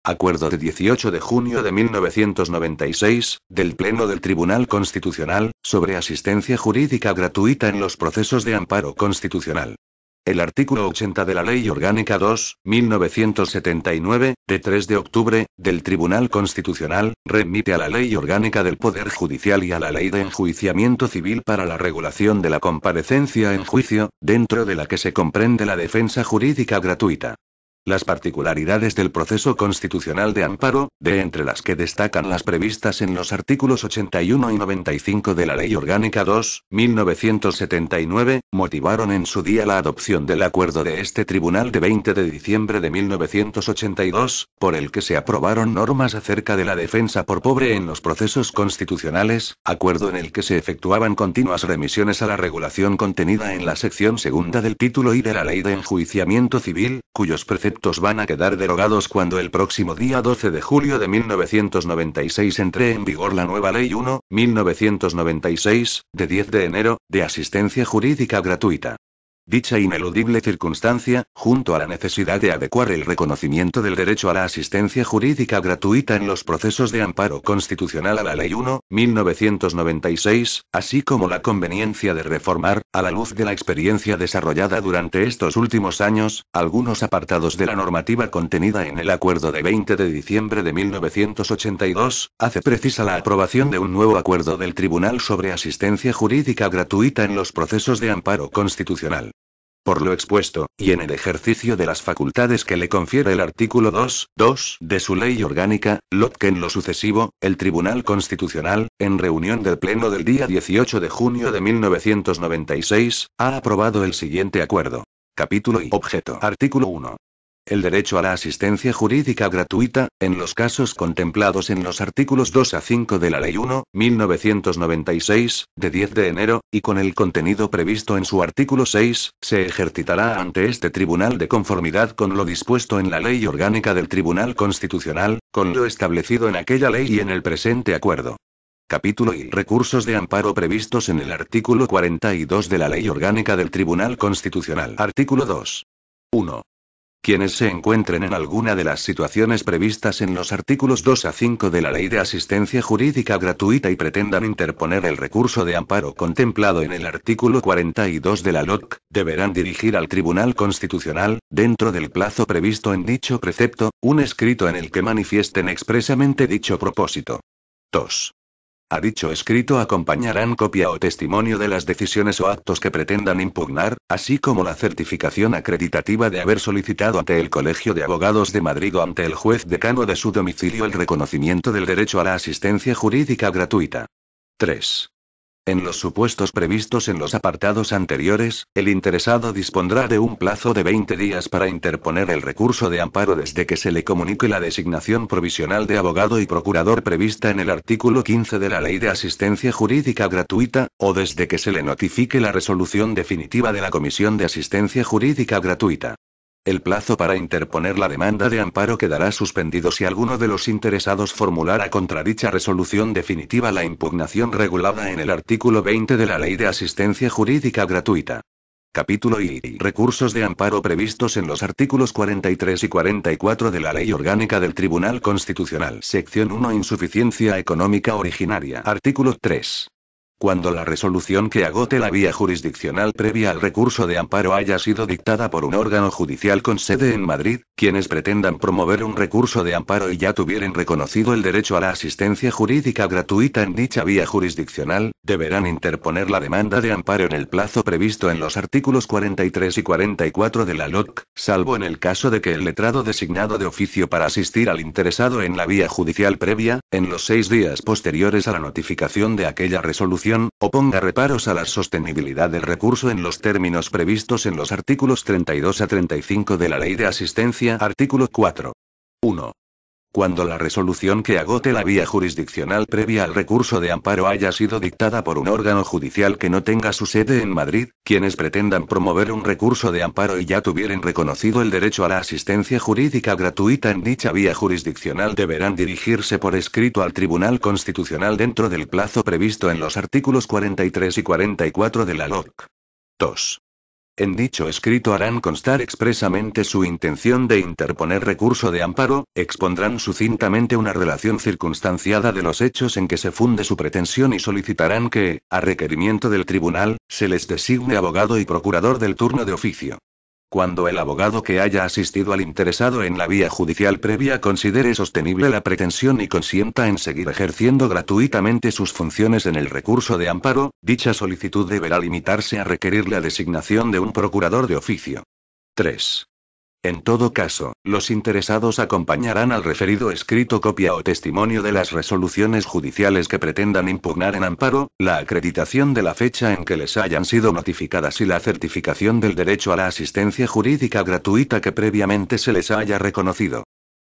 Acuerdo de 18 de junio de 1996, del Pleno del Tribunal Constitucional, sobre asistencia jurídica gratuita en los procesos de amparo constitucional. El artículo 80 de la Ley Orgánica 2, 1979, de 3 de octubre, del Tribunal Constitucional, remite a la Ley Orgánica del Poder Judicial y a la Ley de Enjuiciamiento Civil para la regulación de la comparecencia en juicio, dentro de la que se comprende la defensa jurídica gratuita. Las particularidades del proceso constitucional de amparo, de entre las que destacan las previstas en los artículos 81 y 95 de la Ley Orgánica 2, 1979, motivaron en su día la adopción del acuerdo de este tribunal de 20 de diciembre de 1982, por el que se aprobaron normas acerca de la defensa por pobre en los procesos constitucionales, acuerdo en el que se efectuaban continuas remisiones a la regulación contenida en la sección segunda del título I de la Ley de Enjuiciamiento Civil, cuyos preceptos van a quedar derogados cuando el próximo día 12 de julio de 1996 entre en vigor la nueva Ley 1, 1996, de 10 de enero, de asistencia jurídica gratuita. Dicha ineludible circunstancia, junto a la necesidad de adecuar el reconocimiento del derecho a la asistencia jurídica gratuita en los procesos de amparo constitucional a la Ley 1, 1996, así como la conveniencia de reformar, a la luz de la experiencia desarrollada durante estos últimos años, algunos apartados de la normativa contenida en el Acuerdo de 20 de diciembre de 1982, hace precisa la aprobación de un nuevo acuerdo del Tribunal sobre asistencia jurídica gratuita en los procesos de amparo constitucional. Por lo expuesto, y en el ejercicio de las facultades que le confiere el artículo 2.2 de su ley orgánica, que en lo sucesivo, el Tribunal Constitucional, en reunión del Pleno del día 18 de junio de 1996, ha aprobado el siguiente acuerdo. Capítulo y objeto. Artículo 1. El derecho a la asistencia jurídica gratuita, en los casos contemplados en los artículos 2 a 5 de la Ley 1, 1996, de 10 de enero, y con el contenido previsto en su artículo 6, se ejercitará ante este tribunal de conformidad con lo dispuesto en la Ley Orgánica del Tribunal Constitucional, con lo establecido en aquella ley y en el presente acuerdo. Capítulo y recursos de amparo previstos en el artículo 42 de la Ley Orgánica del Tribunal Constitucional. Artículo 2. 1. Quienes se encuentren en alguna de las situaciones previstas en los artículos 2 a 5 de la Ley de Asistencia Jurídica Gratuita y pretendan interponer el recurso de amparo contemplado en el artículo 42 de la LOC, deberán dirigir al Tribunal Constitucional, dentro del plazo previsto en dicho precepto, un escrito en el que manifiesten expresamente dicho propósito. 2. A dicho escrito acompañarán copia o testimonio de las decisiones o actos que pretendan impugnar, así como la certificación acreditativa de haber solicitado ante el Colegio de Abogados de Madrid o ante el juez decano de su domicilio el reconocimiento del derecho a la asistencia jurídica gratuita. 3. En los supuestos previstos en los apartados anteriores, el interesado dispondrá de un plazo de 20 días para interponer el recurso de amparo desde que se le comunique la designación provisional de abogado y procurador prevista en el artículo 15 de la Ley de Asistencia Jurídica Gratuita, o desde que se le notifique la resolución definitiva de la Comisión de Asistencia Jurídica Gratuita. El plazo para interponer la demanda de amparo quedará suspendido si alguno de los interesados formulara contra dicha resolución definitiva la impugnación regulada en el artículo 20 de la Ley de Asistencia Jurídica Gratuita. Capítulo y recursos de amparo previstos en los artículos 43 y 44 de la Ley Orgánica del Tribunal Constitucional. Sección 1. Insuficiencia económica originaria. Artículo 3. Cuando la resolución que agote la vía jurisdiccional previa al recurso de amparo haya sido dictada por un órgano judicial con sede en Madrid, quienes pretendan promover un recurso de amparo y ya tuvieren reconocido el derecho a la asistencia jurídica gratuita en dicha vía jurisdiccional, deberán interponer la demanda de amparo en el plazo previsto en los artículos 43 y 44 de la LOC, salvo en el caso de que el letrado designado de oficio para asistir al interesado en la vía judicial previa, en los 6 días posteriores a la notificación de aquella resolución, oponga reparos a la sostenibilidad del recurso en los términos previstos en los artículos 32 a 35 de la Ley de Asistencia. Artículo 4. 1. Cuando la resolución que agote la vía jurisdiccional previa al recurso de amparo haya sido dictada por un órgano judicial que no tenga su sede en Madrid, quienes pretendan promover un recurso de amparo y ya tuvieren reconocido el derecho a la asistencia jurídica gratuita en dicha vía jurisdiccional deberán dirigirse por escrito al Tribunal Constitucional dentro del plazo previsto en los artículos 43 y 44 de la LOC. 2. En dicho escrito harán constar expresamente su intención de interponer recurso de amparo, expondrán sucintamente una relación circunstanciada de los hechos en que se funde su pretensión y solicitarán que, a requerimiento del tribunal, se les designe abogado y procurador del turno de oficio. Cuando el abogado que haya asistido al interesado en la vía judicial previa considere sostenible la pretensión y consienta en seguir ejerciendo gratuitamente sus funciones en el recurso de amparo, dicha solicitud deberá limitarse a requerir la designación de un procurador de oficio. 3. En todo caso, los interesados acompañarán al referido escrito copia o testimonio de las resoluciones judiciales que pretendan impugnar en amparo, la acreditación de la fecha en que les hayan sido notificadas y la certificación del derecho a la asistencia jurídica gratuita que previamente se les haya reconocido.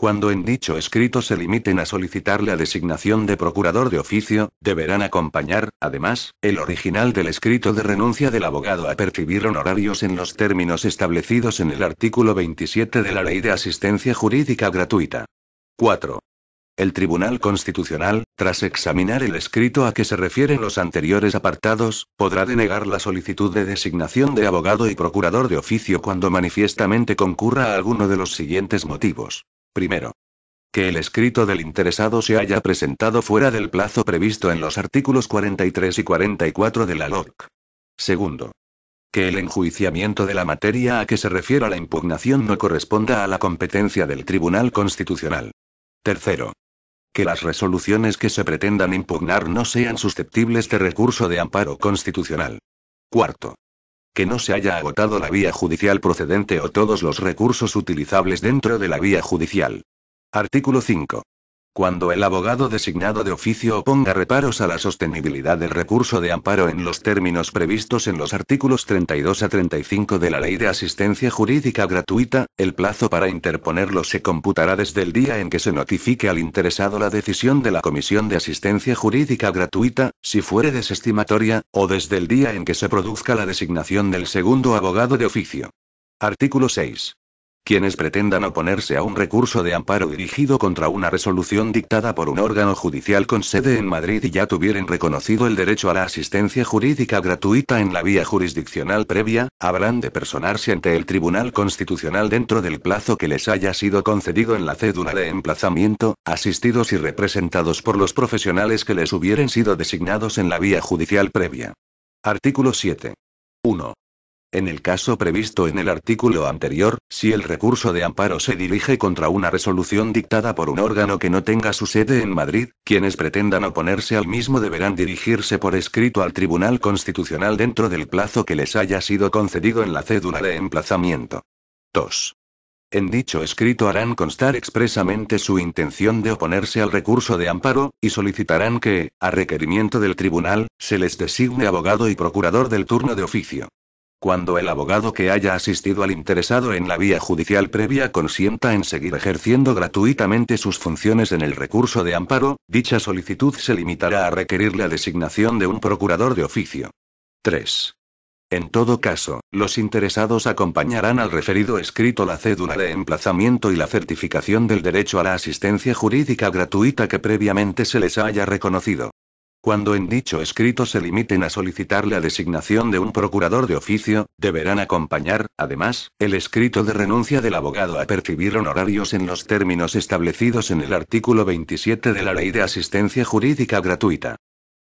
Cuando en dicho escrito se limiten a solicitar la designación de procurador de oficio, deberán acompañar, además, el original del escrito de renuncia del abogado a percibir honorarios en los términos establecidos en el artículo 27 de la Ley de Asistencia Jurídica Gratuita. 4. El Tribunal Constitucional, tras examinar el escrito a que se refieren los anteriores apartados, podrá denegar la solicitud de designación de abogado y procurador de oficio cuando manifiestamente concurra a alguno de los siguientes motivos. Primero, que el escrito del interesado se haya presentado fuera del plazo previsto en los artículos 43 y 44 de la LOC. Segundo, que el enjuiciamiento de la materia a que se refiere la impugnación no corresponda a la competencia del Tribunal Constitucional. Tercero, que las resoluciones que se pretendan impugnar no sean susceptibles de recurso de amparo constitucional. Cuarto, que no se haya agotado la vía judicial procedente o todos los recursos utilizables dentro de la vía judicial. Artículo 5. Cuando el abogado designado de oficio oponga reparos a la sostenibilidad del recurso de amparo en los términos previstos en los artículos 32 a 35 de la Ley de Asistencia Jurídica Gratuita, el plazo para interponerlo se computará desde el día en que se notifique al interesado la decisión de la Comisión de Asistencia Jurídica Gratuita, si fuere desestimatoria, o desde el día en que se produzca la designación del segundo abogado de oficio. Artículo 6. Quienes pretendan oponerse a un recurso de amparo dirigido contra una resolución dictada por un órgano judicial con sede en Madrid y ya tuvieren reconocido el derecho a la asistencia jurídica gratuita en la vía jurisdiccional previa, habrán de personarse ante el Tribunal Constitucional dentro del plazo que les haya sido concedido en la cédula de emplazamiento, asistidos y representados por los profesionales que les hubieren sido designados en la vía judicial previa. Artículo 7. 1. En el caso previsto en el artículo anterior, si el recurso de amparo se dirige contra una resolución dictada por un órgano que no tenga su sede en Madrid, quienes pretendan oponerse al mismo deberán dirigirse por escrito al Tribunal Constitucional dentro del plazo que les haya sido concedido en la cédula de emplazamiento. 2. En dicho escrito harán constar expresamente su intención de oponerse al recurso de amparo, y solicitarán que, a requerimiento del tribunal, se les designe abogado y procurador del turno de oficio. Cuando el abogado que haya asistido al interesado en la vía judicial previa consienta en seguir ejerciendo gratuitamente sus funciones en el recurso de amparo, dicha solicitud se limitará a requerir la designación de un procurador de oficio. 3. En todo caso, los interesados acompañarán al referido escrito la cédula de emplazamiento y la certificación del derecho a la asistencia jurídica gratuita que previamente se les haya reconocido. Cuando en dicho escrito se limiten a solicitar la designación de un procurador de oficio, deberán acompañar, además, el escrito de renuncia del abogado a percibir honorarios en los términos establecidos en el artículo 27 de la Ley de Asistencia Jurídica Gratuita.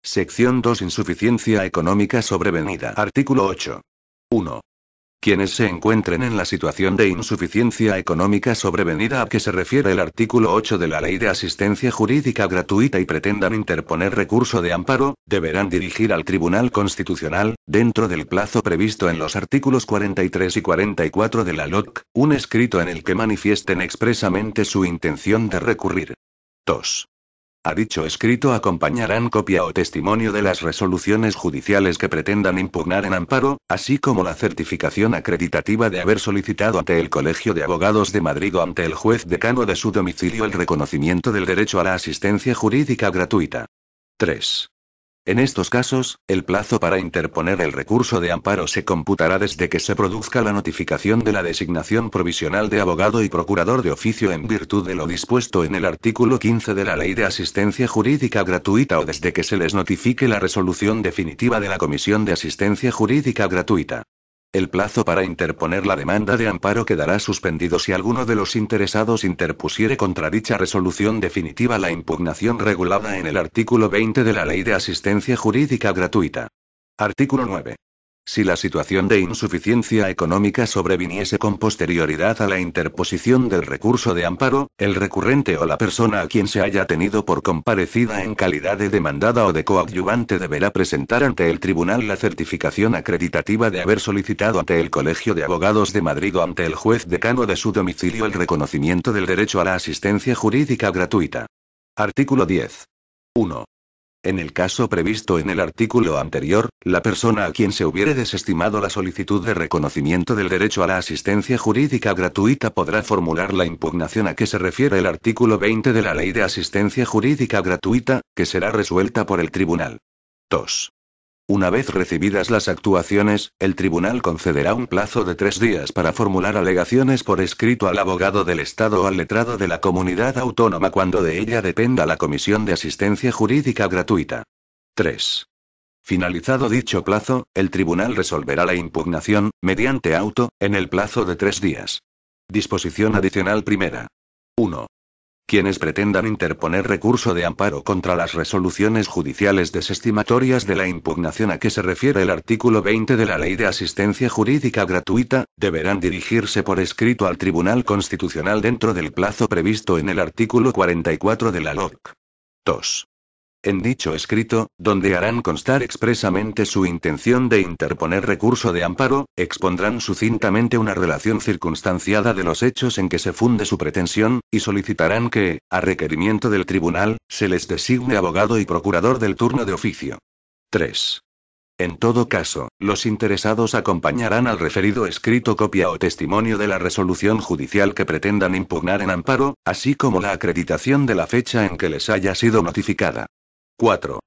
Sección 2. Insuficiencia económica sobrevenida. Artículo 8. 1. Quienes se encuentren en la situación de insuficiencia económica sobrevenida a que se refiere el artículo 8 de la Ley de Asistencia Jurídica Gratuita y pretendan interponer recurso de amparo, deberán dirigir al Tribunal Constitucional, dentro del plazo previsto en los artículos 43 y 44 de la LOC, un escrito en el que manifiesten expresamente su intención de recurrir. 2. A dicho escrito acompañarán copia o testimonio de las resoluciones judiciales que pretendan impugnar en amparo, así como la certificación acreditativa de haber solicitado ante el Colegio de Abogados de Madrid o ante el juez decano de su domicilio el reconocimiento del derecho a la asistencia jurídica gratuita. 3. En estos casos, el plazo para interponer el recurso de amparo se computará desde que se produzca la notificación de la designación provisional de abogado y procurador de oficio en virtud de lo dispuesto en el artículo 15 de la Ley de Asistencia Jurídica Gratuita o desde que se les notifique la resolución definitiva de la Comisión de Asistencia Jurídica Gratuita. El plazo para interponer la demanda de amparo quedará suspendido si alguno de los interesados interpusiere contra dicha resolución definitiva la impugnación regulada en el artículo 20 de la Ley de Asistencia Jurídica Gratuita. Artículo 9. Si la situación de insuficiencia económica sobreviniese con posterioridad a la interposición del recurso de amparo, el recurrente o la persona a quien se haya tenido por comparecida en calidad de demandada o de coadyuvante deberá presentar ante el tribunal la certificación acreditativa de haber solicitado ante el Colegio de Abogados de Madrid o ante el juez decano de su domicilio el reconocimiento del derecho a la asistencia jurídica gratuita. Artículo 10. 1. En el caso previsto en el artículo anterior, la persona a quien se hubiere desestimado la solicitud de reconocimiento del derecho a la asistencia jurídica gratuita podrá formular la impugnación a que se refiere el artículo 20 de la Ley de Asistencia Jurídica Gratuita, que será resuelta por el tribunal. 2. Una vez recibidas las actuaciones, el tribunal concederá un plazo de 3 días para formular alegaciones por escrito al abogado del Estado o al letrado de la comunidad autónoma cuando de ella dependa la Comisión de Asistencia Jurídica Gratuita. 3. Finalizado dicho plazo, el tribunal resolverá la impugnación, mediante auto, en el plazo de 3 días. Disposición adicional primera. 1. Quienes pretendan interponer recurso de amparo contra las resoluciones judiciales desestimatorias de la impugnación a que se refiere el artículo 20 de la Ley de Asistencia Jurídica Gratuita, deberán dirigirse por escrito al Tribunal Constitucional dentro del plazo previsto en el artículo 44 de la LOC. 2. En dicho escrito, donde harán constar expresamente su intención de interponer recurso de amparo, expondrán sucintamente una relación circunstanciada de los hechos en que se funde su pretensión, y solicitarán que, a requerimiento del tribunal, se les designe abogado y procurador del turno de oficio. 3. En todo caso, los interesados acompañarán al referido escrito copia o testimonio de la resolución judicial que pretendan impugnar en amparo, así como la acreditación de la fecha en que les haya sido notificada. 4.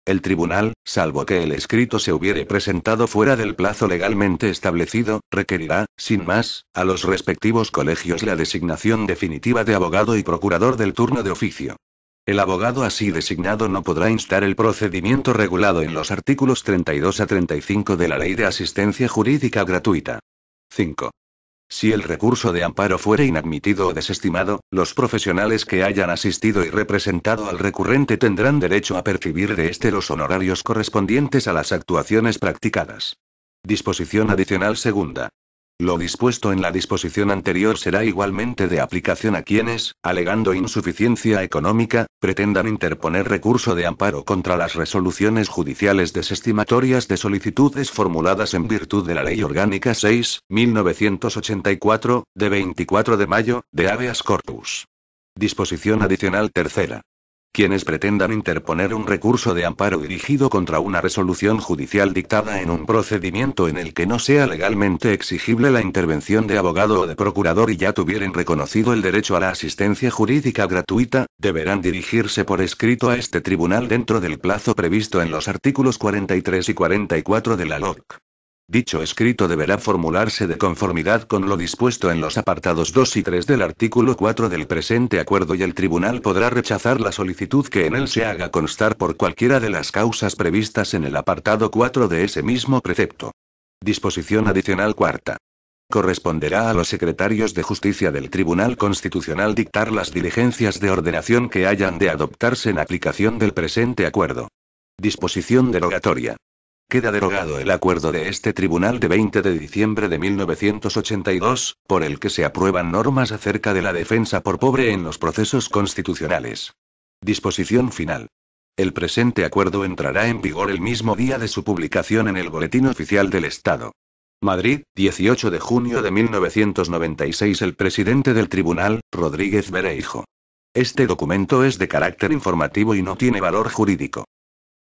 El tribunal, salvo que el escrito se hubiere presentado fuera del plazo legalmente establecido, requerirá, sin más, a los respectivos colegios la designación definitiva de abogado y procurador del turno de oficio. El abogado así designado no podrá instar el procedimiento regulado en los artículos 32 a 35 de la Ley de Asistencia Jurídica Gratuita. 5. Si el recurso de amparo fuere inadmitido o desestimado, los profesionales que hayan asistido y representado al recurrente tendrán derecho a percibir de éste los honorarios correspondientes a las actuaciones practicadas. Disposición adicional segunda. Lo dispuesto en la disposición anterior será igualmente de aplicación a quienes, alegando insuficiencia económica, pretendan interponer recurso de amparo contra las resoluciones judiciales desestimatorias de solicitudes formuladas en virtud de la Ley Orgánica 6.1984, de 24 de mayo, de habeas corpus. Disposición adicional tercera. Quienes pretendan interponer un recurso de amparo dirigido contra una resolución judicial dictada en un procedimiento en el que no sea legalmente exigible la intervención de abogado o de procurador y ya tuvieren reconocido el derecho a la asistencia jurídica gratuita, deberán dirigirse por escrito a este tribunal dentro del plazo previsto en los artículos 43 y 44 de la LOC. Dicho escrito deberá formularse de conformidad con lo dispuesto en los apartados 2 y 3 del artículo 4 del presente acuerdo y el tribunal podrá rechazar la solicitud que en él se haga constar por cualquiera de las causas previstas en el apartado 4 de ese mismo precepto. Disposición adicional cuarta. Corresponderá a los secretarios de justicia del Tribunal Constitucional dictar las diligencias de ordenación que hayan de adoptarse en aplicación del presente acuerdo. Disposición derogatoria. Queda derogado el acuerdo de este tribunal de 20 de diciembre de 1982, por el que se aprueban normas acerca de la defensa por pobre en los procesos constitucionales. Disposición final. El presente acuerdo entrará en vigor el mismo día de su publicación en el Boletín Oficial del Estado. Madrid, 18 de junio de 1996. El presidente del tribunal, Rodríguez Vereijo. Este documento es de carácter informativo y no tiene valor jurídico.